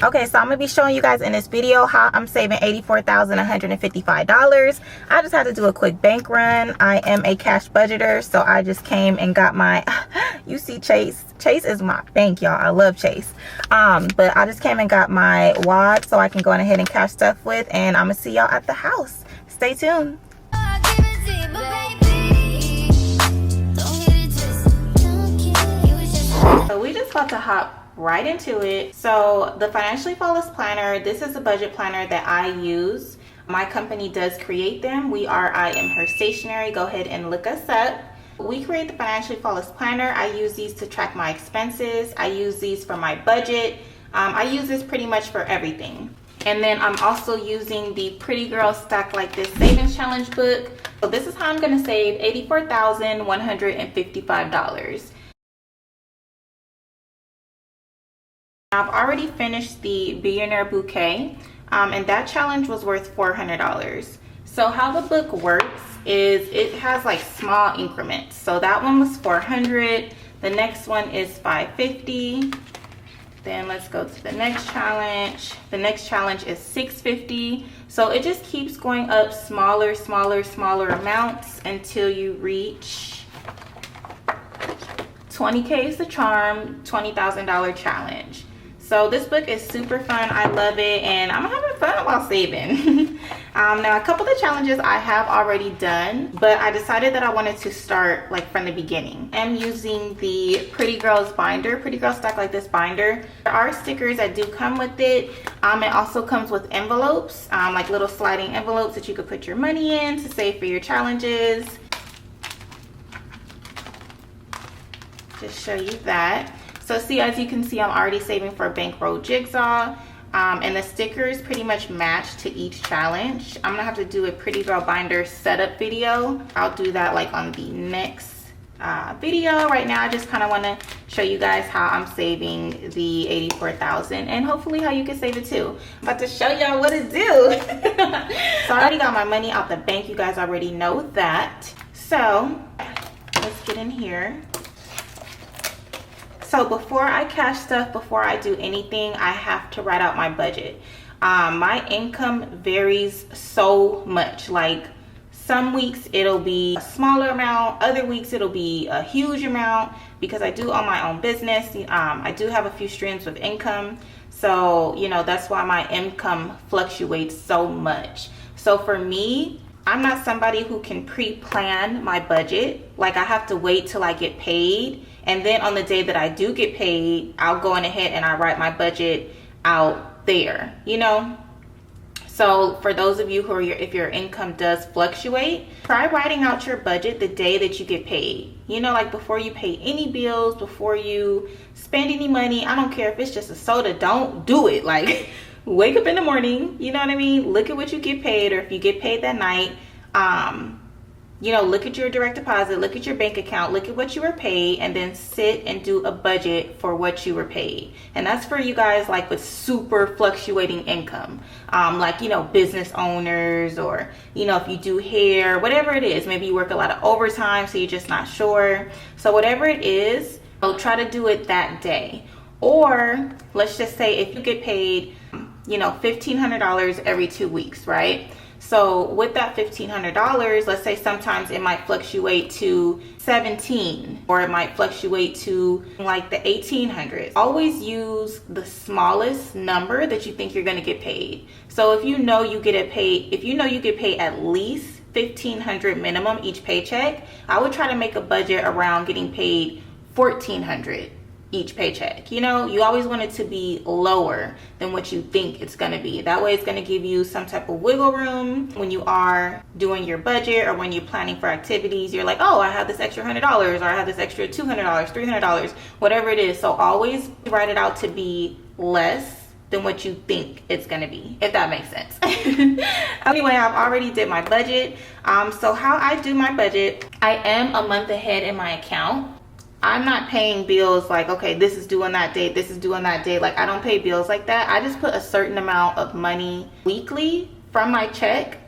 Okay, so I'm gonna be showing you guys in this video how I'm saving $84,155. I just had to do a quick bank run. I am a cash budgeter, so I just came and got my you see Chase is my bank, y'all. I love Chase. But I just came and got my wad so I can go on ahead and cash stuff with, and I'm gonna see y'all at the house. Stay tuned. So we just about to hop right into it. So the Financially Flawless Planner, this is a budget planner that I use. My company does create them. We are I Am Her Stationery. Go ahead and look us up. We create the Financially Flawless Planner. I use these to track my expenses. I use these for my budget. I use this pretty much for everything. And then I'm also using the Pretty Girl Stack Like This Savings Challenge book. So this is how I'm going to save $84,155. I've already finished the Billionaire Bouquet, and that challenge was worth $400. So how the book works is it has like small increments. So that one was $400. The next one is $550. Then let's go to the next challenge. The next challenge is $650. So it just keeps going up smaller amounts until you reach 20K is the charm, $20,000 challenge. So this book is super fun. I love it, and I'm having fun while saving. Now, a couple of the challenges I have already done, but I decided that I wanted to start like from the beginning. I'm using the Pretty Girls binder, Pretty Girl Stack Like This binder. There are stickers that do come with it. It also comes with envelopes, like little sliding envelopes that you could put your money in to save for your challenges. Just show you that. So see, as you can see, I'm already saving for a bankroll jigsaw, and the stickers pretty much match to each challenge. I'm gonna have to do a Pretty Girl binder setup video. I'll do that like on the next video. Right now I just kind of want to show you guys how I'm saving the $84,000, and hopefully how you can save it too. I'm about to show y'all what to do. So I already got my money out the bank. You guys already know that. So let's get in here. So before I cash stuff, before I do anything, I have to write out my budget. My income varies so much. Like some weeks it'll be a smaller amount, other weeks it'll be a huge amount, because I do own my own business. I do have a few streams of income. So, you know, that's why my income fluctuates so much. So for me, I'm not somebody who can pre-plan my budget. Like I have to wait till I get paid, and then on the day that I do get paid, I'll go on ahead and I write my budget out there, you know? So for those of you who are, if your income does fluctuate, try writing out your budget the day that you get paid. You know, like before you pay any bills, before you spend any money. I don't care if it's just a soda, don't do it. Like wake up in the morning, you know what I mean? Look at what you get paid, or if you get paid that night, you know, look at your direct deposit, look at your bank account, look at what you were paid, and then sit and do a budget for what you were paid. And that's for you guys like with super fluctuating income, like, you know, business owners, or, you know, if you do hair, whatever it is, maybe you work a lot of overtime, so you're just not sure. So whatever it is, I'll try to do it that day. Or let's just say if you get paid, you know, $1,500 every 2 weeks, right? So with that $1,500, let's say sometimes it might fluctuate to 17, or it might fluctuate to like the 1,800. Always use the smallest number that you think you're going to get paid. So if you know you get paid, at least $1,500 minimum each paycheck, I would try to make a budget around getting paid $1,400 each paycheck. You know, you always want it to be lower than what you think it's going to be. That way it's going to give you some type of wiggle room when you are doing your budget, or when you're planning for activities. You're like, oh, I have this extra $100, or I have this extra $200, $300, whatever it is. So always write it out to be less than what you think it's going to be, if that makes sense. Anyway, I've already did my budget. So how I do my budget, I am a month ahead in my account. I'm not paying bills like, okay, this is due on that date, this is due on that date. Like, I don't pay bills like that. I just put a certain amount of money weekly from my check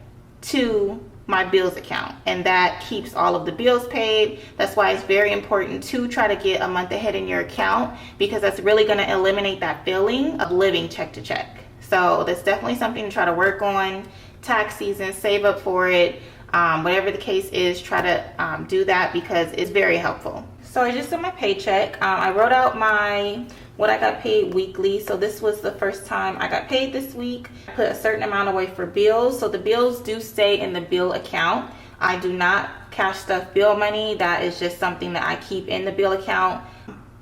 to my bills account, and that keeps all of the bills paid. That's why it's very important to try to get a month ahead in your account, because that's really going to eliminate that feeling of living check to check. So that's definitely something to try to work on. Tax season, save up for it. Whatever the case is, try to do that, because it's very helpful. So I just did my paycheck. I wrote out what I got paid weekly. So this was the first time I got paid this week. I put a certain amount away for bills. So the bills do stay in the bill account. I do not cash stuff bill money. That is just something that I keep in the bill account.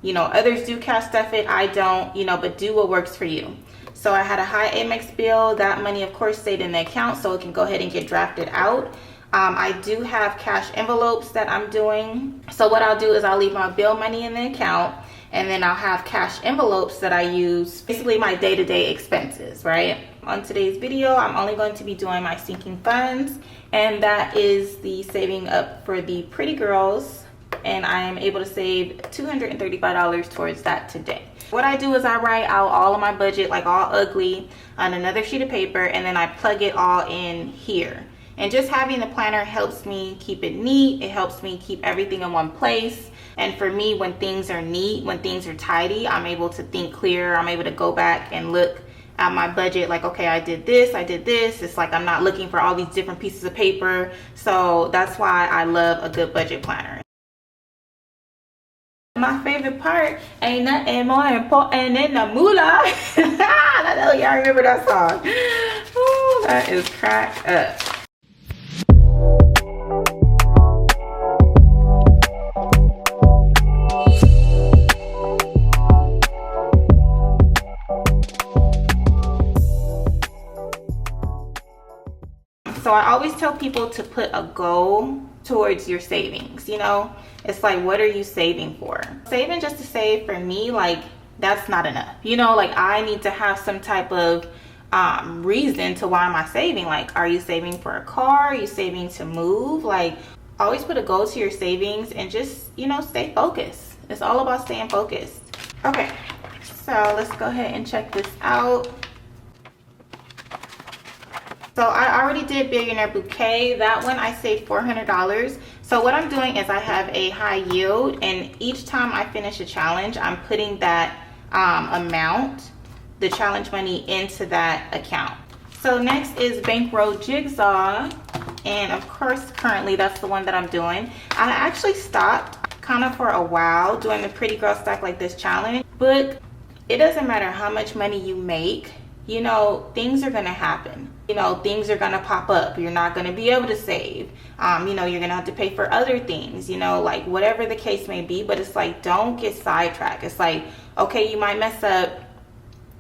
You know, others do cash stuff it. I don't, you know, but do what works for you. So I had a high Amex bill. That money, of course, stayed in the account, so it can go ahead and get drafted out. I do have cash envelopes that I'm doing. So what I'll do is I'll leave my bill money in the account, and then I'll have cash envelopes that I use, basically my day-to-day expenses, right? On today's video, I'm only going to be doing my sinking funds, and that is the saving up for the pretty girls, and I am able to save $235 towards that today. What I do is I write out all of my budget, like all ugly, on another sheet of paper, and then I plug it all in here. And just having the planner helps me keep it neat. It helps me keep everything in one place. And for me, when things are neat, when things are tidy, I'm able to think clearer. I'm able to go back and look at my budget like, okay, I did this, I did this. It's like I'm not looking for all these different pieces of paper. So that's why I love a good budget planner. My favorite part, ain't nothing more important than the moolah. I know y'all remember that song. Ooh, that is cracked up. So I always tell people to put a goal towards your savings. You know, it's like, what are you saving for? Saving just to save, for me, like, that's not enough. You know, like, I need to have some type of reason to why am I saving. Like, are you saving for a car? Are you saving to move? Like, always put a goal to your savings and just, you know, stay focused. It's all about staying focused. Okay, so let's go ahead and check this out. So I already did Billionaire Bouquet. That one I saved $400. So what I'm doing is I have a high yield, and each time I finish a challenge, I'm putting that amount, the challenge money, into that account. So next is Bankroll Jigsaw, and of course currently that's the one that I'm doing. I actually stopped kind of for a while doing the Pretty Girl Stack Like This challenge, but it doesn't matter how much money you make, you know, things are gonna happen. You know, things are gonna pop up. You're not gonna be able to save. You know, you're gonna have to pay for other things, you know, like whatever the case may be. But it's like, don't get sidetracked. It's like, okay, you might mess up,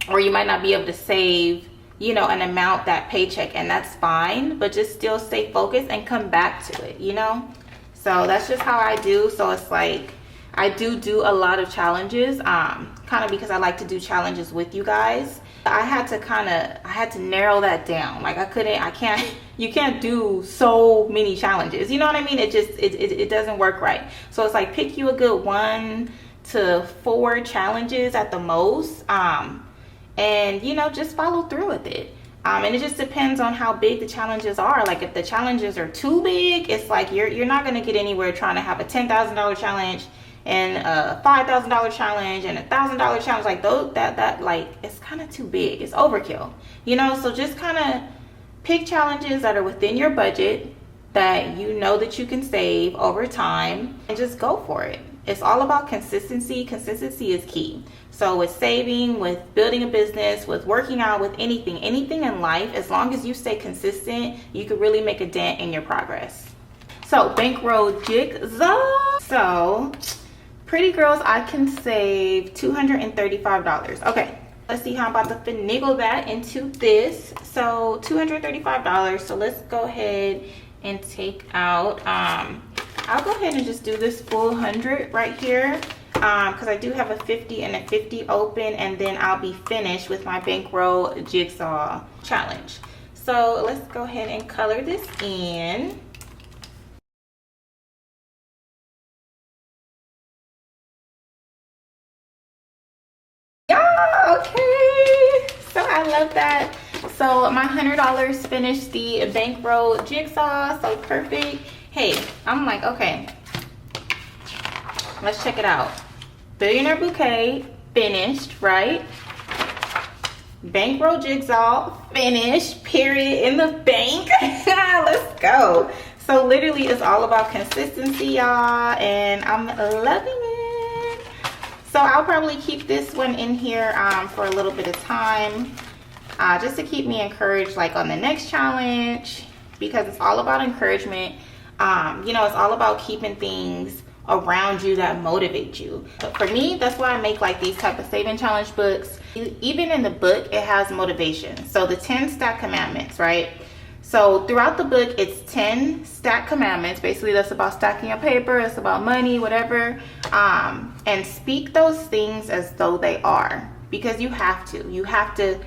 or you might not be able to save, you know, an amount that paycheck, and that's fine, but just still stay focused and come back to it, you know. So that's just how I do. So it's like, I do a lot of challenges, kind of because I like to do challenges with you guys. I had to narrow that down. Like, you can't do so many challenges, you know what I mean? It doesn't work right. So it's like, pick you a good 1 to 4 challenges at the most, and, you know, just follow through with it. And it just depends on how big the challenges are. Like, if the challenges are too big, it's like you're not going to get anywhere trying to have a $10,000 challenge and a $5,000 challenge and a $1,000 challenge. Like, those, that like, it's kind of too big. It's overkill, you know. So just kind of pick challenges that are within your budget, that you know that you can save over time, and just go for it. It's all about consistency. Consistency is key. So with saving, with building a business, with working out, with anything in life, as long as you stay consistent, you could really make a dent in your progress. So Bankroll Jigsaw. So Pretty Girls, I can save $235. Okay, let's see how I'm about to finagle that into this. So $235. So let's go ahead and take out, I'll go ahead and just do this full 100 right here, because I do have a 50 and a 50 open, and then I'll be finished with my Bankroll Jigsaw challenge. So let's go ahead and color this in. Yeah, okay. So I love that. so my $100 finished the bankroll jigsaw, so perfect. Hey, I'm like, okay, let's check it out. Billionaire bouquet finished, right? Bankroll jigsaw finished, period, in the bank. Let's go. So literally it's all about consistency, y'all, and I'm loving it. So I'll probably keep this one in here for a little bit of time, just to keep me encouraged like on the next challenge, because it's all about encouragement. You know, it's all about keeping things around you that motivate you. But for me, that's why I make like these type of saving challenge books. Even in the book, it has motivation. So the 10 stack commandments, right? So throughout the book, it's 10 stack commandments. Basically, that's about stacking your paper. It's about money, whatever. And speak those things as though they are, because you have to. You have to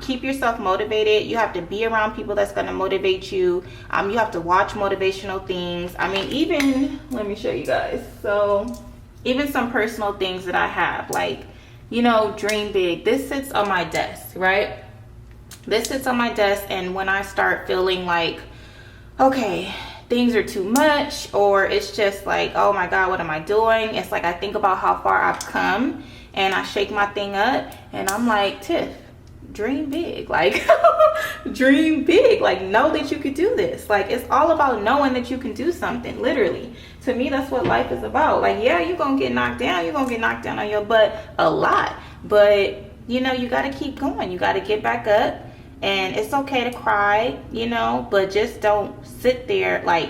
keep yourself motivated. You have to be around people that's going to motivate you. You have to watch motivational things. I mean, even, let me show you guys. So even some personal things that I have, like, you know, dream big. This sits on my desk, right? This sits on my desk, and when I start feeling like, okay, things are too much, or it's just like, oh my God, what am I doing? It's like I think about how far I've come, and I shake my thing up, and I'm like, Tiff, dream big. Like, dream big. Like, know that you could do this. Like, it's all about knowing that you can do something. Literally, to me, that's what life is about. Like, yeah, you're gonna get knocked down. You're gonna get knocked down on your butt a lot, but you know, you got to keep going. You got to get back up. And it's okay to cry, you know, but just don't sit there. Like,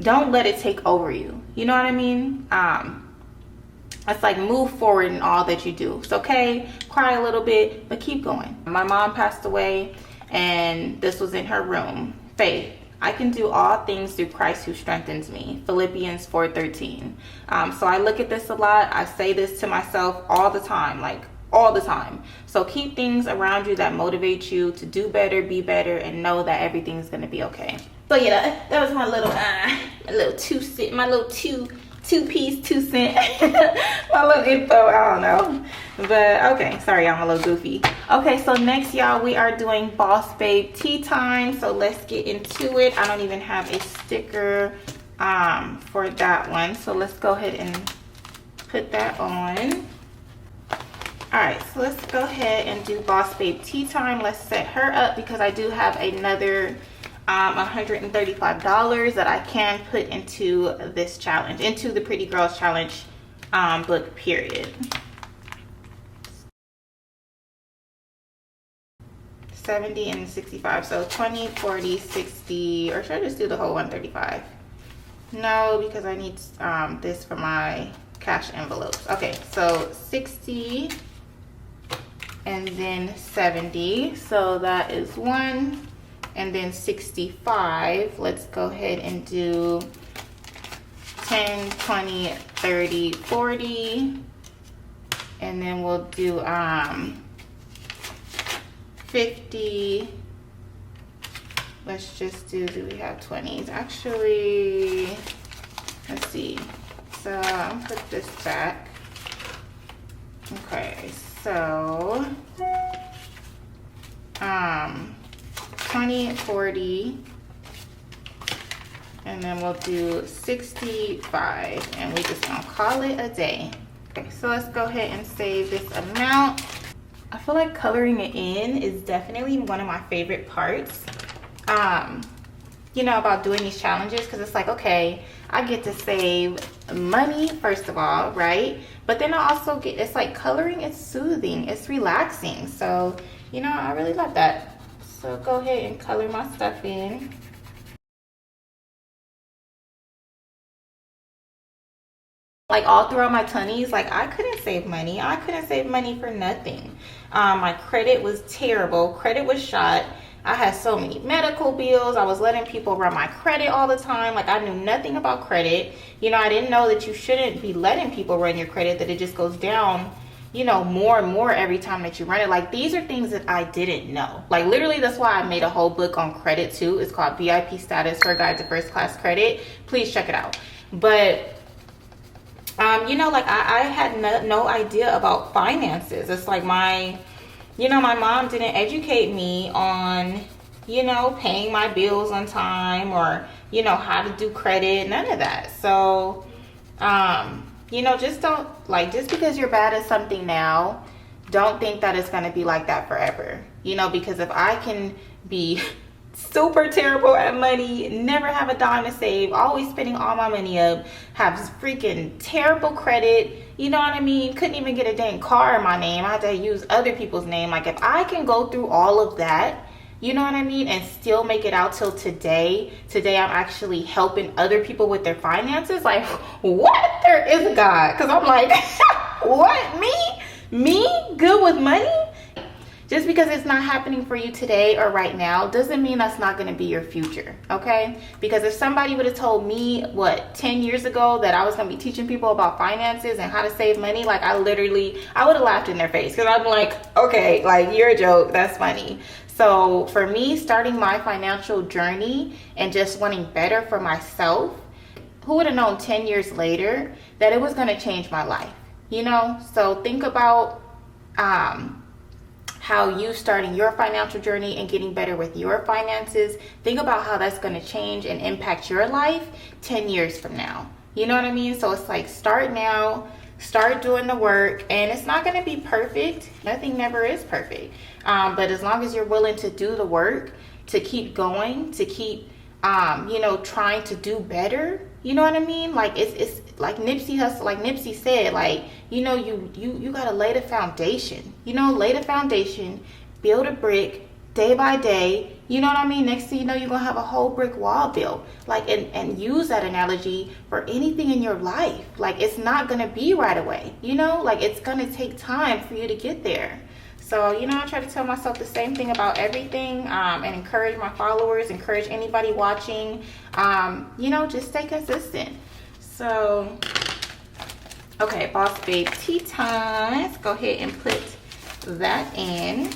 don't let it take over you. You know what I mean? It's like, move forward in all that you do. It's okay, cry a little bit, but keep going. My mom passed away, and this was in her room. Faith, I can do all things through Christ who strengthens me. Philippians 4:13. So I look at this a lot. I say this to myself all the time, like all the time. So keep things around you that motivate you to do better, be better, and know that everything's gonna be okay. So yeah, that was my little two-piece, 2 cent, my little info, I don't know. But okay, sorry, I'm a little goofy. Okay, so next, y'all, we are doing Boss Babe Tea Time. So let's get into it. I don't even have a sticker for that one. So let's go ahead and put that on. All right, so let's go ahead and do Boss Babe Tea Time. Let's set her up, because I do have another $135 that I can put into this challenge, into the Pretty Girls Challenge book, period. 70 and 65, so 20, 40, 60, or should I just do the whole 135? No, because I need this for my cash envelopes. Okay, so 60 and then 70, so that is 1, and then 65. Let's go ahead and do 10, 20, 30, 40, and then we'll do 50. Let's just do we have 20s? Actually, let's see. So I'll put this back. Okay, so 20, 40, and then we'll do 65, and we just gonna call it a day. Okay, so let's go ahead and save this amount. I feel like coloring it in is definitely one of my favorite parts, you know, about doing these challenges, because it's like, okay, I get to save money, first of all, right? But then I also get, it's like coloring, it's soothing, it's relaxing. So, you know, I really love that. So go ahead and color my stuff in. Like all throughout my 20s, like I couldn't save money. I couldn't save money for nothing. My credit was terrible. Credit was shot. I had so many medical bills. I was letting people run my credit all the time. Like I knew nothing about credit. You know, I didn't know that you shouldn't be letting people run your credit, that it just goes down, you know, more and more every time that you run it. Like these are things that I didn't know. Like literally, that's why I made a whole book on credit too. It's called VIP Status for a Guide to First Class Credit. Please check it out. But you know, like I had no idea about finances. It's like my you know, my mom didn't educate me on, you know, paying my bills on time, or, you know, how to do credit, none of that. So, you know, just don't, like, just because you're bad at something now, don't think that it's going to be like that forever. You know, because if I can be super terrible at money, never have a dime to save, always spending all my money up, have freaking terrible credit, you know what I mean, couldn't even get a dang car in my name, I had to use other people's name. Like, if I can go through all of that, you know what I mean, and still make it out till today I'm actually helping other people with their finances. Like, what? There is a God. Because I'm like, what? Me good with money? Just because it's not happening for you today or right now doesn't mean that's not going to be your future, okay? Because if somebody would have told me, what, 10 years ago that I was going to be teaching people about finances and how to save money, like, I would have laughed in their face, because I'm like, okay, like, you're a joke, that's funny. So for me, starting my financial journey and just wanting better for myself, who would have known 10 years later that it was going to change my life, you know? So think about how you starting your financial journey and getting better with your finances. Think about how that's going to change and impact your life 10 years from now. You know what I mean? So it's like, start now, start doing the work, and it's not going to be perfect. Nothing never is perfect. But as long as you're willing to do the work, to keep going, to keep, you know, trying to do better, you know what I mean? Like, it's like Nipsey said, like, you know, you got to lay the foundation, you know, lay the foundation, build a brick day by day. You know what I mean? Next thing you know, you're going to have a whole brick wall built. Like, and use that analogy for anything in your life. Like, it's not going to be right away, you know, like, it's going to take time for you to get there. So, you know, I try to tell myself the same thing about everything, and encourage my followers, encourage anybody watching, you know, just stay consistent. So, okay, Boss Babe tea time. Let's go ahead and put that in.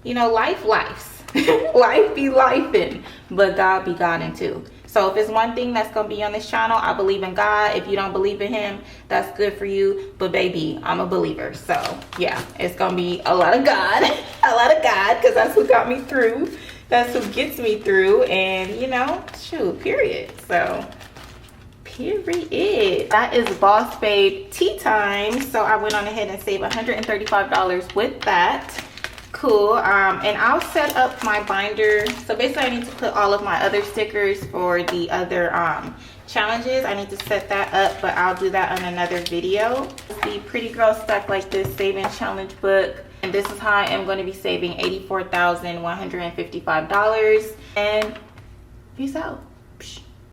You know, life life be lifing, but God be Godding too. So if it's one thing that's going to be on this channel, I believe in God. If you don't believe in him, that's good for you. But baby, I'm a believer. So yeah, it's going to be a lot of God, because that's who got me through. That's who gets me through. And, you know, shoot, period. So, period. That is Boss Babe tea time. So I went on ahead and saved $135 with that. Cool. And I'll set up my binder. So basically I need to put all of my other stickers for the other challenges. I need to set that up, but I'll do that on another video. The Pretty Girl Stuck Like This Saving Challenge book. And this is how I am going to be saving $84,155. And peace out.